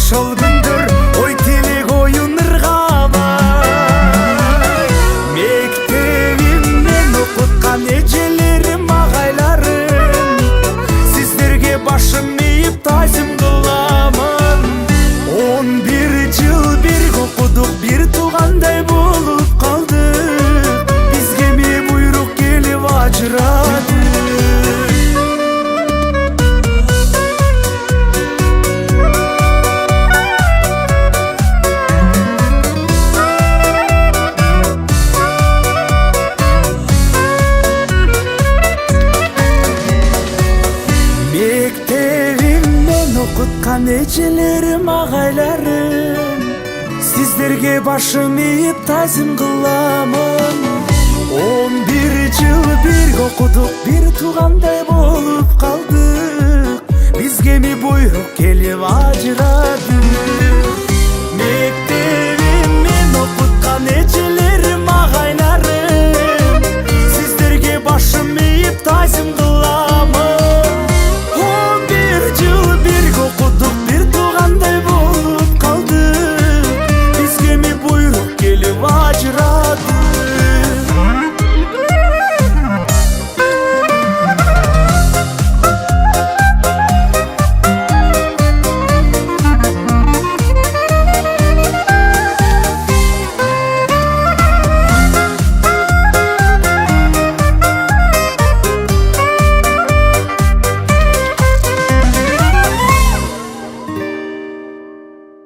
ошол күндөр ой тилек оюн ыргабай. Мектебимден окуткан эжелерим агайларым, сиздерге башым ийип тазим кыламын. 11 жыл бирге окудук, бир туугандай болуп калдык, бизге эми буйрук келип ажырады. Мектебимден окуткан эжелерим агайларым, сиздерге башым ийип тазим кыламын. 11 жыл бирге окудук, бир туугандай болуп калдык, бизге эми буйрук келип ажырады.